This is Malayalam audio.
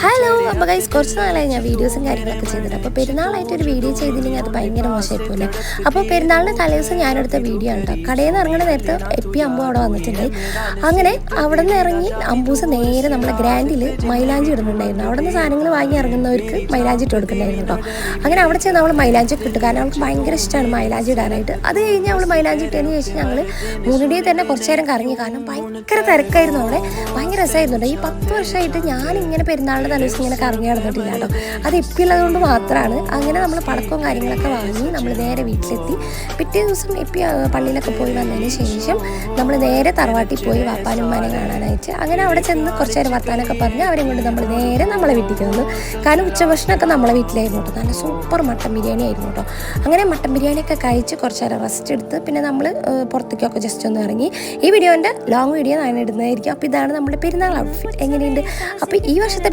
ഹലോ, അപ്പോൾ ഗൈസ് കുറച്ച് നാളായി ഞാൻ വീഡിയോസും കാര്യങ്ങളൊക്കെ ചെയ്തിട്ട്. അപ്പോൾ പെരുന്നാളായിട്ടൊരു വീഡിയോ ചെയ്തില്ലെങ്കിൽ അത് ഭയങ്കര മോശമായിപ്പോലെ. അപ്പോൾ പെരുന്നാളിന് തലേദിവസം ഞാനെടുത്ത വീഡിയോ ഉണ്ട്. കടയിൽ നിന്ന് ഇറങ്ങുന്ന നേരത്ത് എപ്പി അമ്പു അവിടെ വന്നിട്ടുണ്ട്. അങ്ങനെ അവിടെ നിന്ന് ഇറങ്ങി അമ്പൂസ് നേരെ നമ്മളെ ഗ്രാൻഡിൽ മൈലാഞ്ചി ഇടുന്നുണ്ടായിരുന്നു. അവിടെ നിന്ന് സാധനങ്ങൾ വാങ്ങി ഇറങ്ങുന്നവർക്ക് മൈലാഞ്ചി ഇട്ട് കൊടുക്കുന്നുണ്ടായിരുന്നു കേട്ടോ. അങ്ങനെ അവിടെ ചെന്ന് അവൾ മൈലാഞ്ചി ഇട്ടു, കാരണം അവൾക്ക് ഭയങ്കര ഇഷ്ടമാണ് മൈലാഞ്ചി ഇടാനായിട്ട്. അത് കഴിഞ്ഞ് അവൾ മൈലാഞ്ചി ഇട്ടതിന് ശേഷം ഞങ്ങൾ മുന്നിടിയിൽ തന്നെ കുറച്ച് നേരം കറങ്ങി, കാരണം ഭയങ്കര തിരക്കായിരുന്നു അവിടെ. ഭയങ്കര രസമായിരുന്നു. ഈ 10 വർഷമായിട്ട് ഞാനിങ്ങനെ പെരുന്നാളിൻ്റെ തലേദിവസം ഇങ്ങനെ കറങ്ങി നടന്നിട്ടില്ല കേട്ടോ. അത് ഇപ്പിയുള്ളതുകൊണ്ട് മാത്രമാണ്. അങ്ങനെ നമ്മൾ പടക്കവും കാര്യങ്ങളൊക്കെ വാങ്ങി നമ്മൾ നേരെ വീട്ടിലെത്തി. പിറ്റേ ദിവസം ഇപ്പി പള്ളിയിലൊക്കെ പോയി വന്നതിന് ശേഷം നമ്മൾ നേരെ തറവാട്ടിൽ പോയി വാപ്പാനും ഉമ്മാനെ കാണാനായിട്ട്. അങ്ങനെ അവിടെ ചെന്ന് കുറച്ച് നേരം വർത്താനൊക്കെ പറഞ്ഞ് അവരെയും കൊണ്ട് നമ്മൾ നേരെ നമ്മളെ വീട്ടിലേക്ക് വന്നു. കാരണം ഉച്ചഭക്ഷണമൊക്കെ നമ്മളെ വീട്ടിലായിരുന്നു കേട്ടോ. നല്ല സൂപ്പർ മട്ടൻ ബിരിയാണി ആയിരുന്നു കേട്ടോ. അങ്ങനെ മട്ടൻ ബിരിയാണിയൊക്കെ കഴിച്ച് കുറച്ച് നേരം റെസ്റ്റ് എടുത്ത് പിന്നെ നമ്മൾ പുറത്തേക്കൊക്കെ ജസ്റ്റ് ഒന്ന് ഇറങ്ങി. ഈ വീഡിയോൻ്റെ ലോങ് വീഡിയോ ഞാൻ ഇടുന്നതായിരിക്കും. അപ്പോൾ ഇതാണ് നമ്മുടെ പെരുന്നാൾ ഔട്ട്ഫിറ്റ്. എങ്ങനെയുണ്ട്? അപ്പോൾ ഈ വർഷത്തെ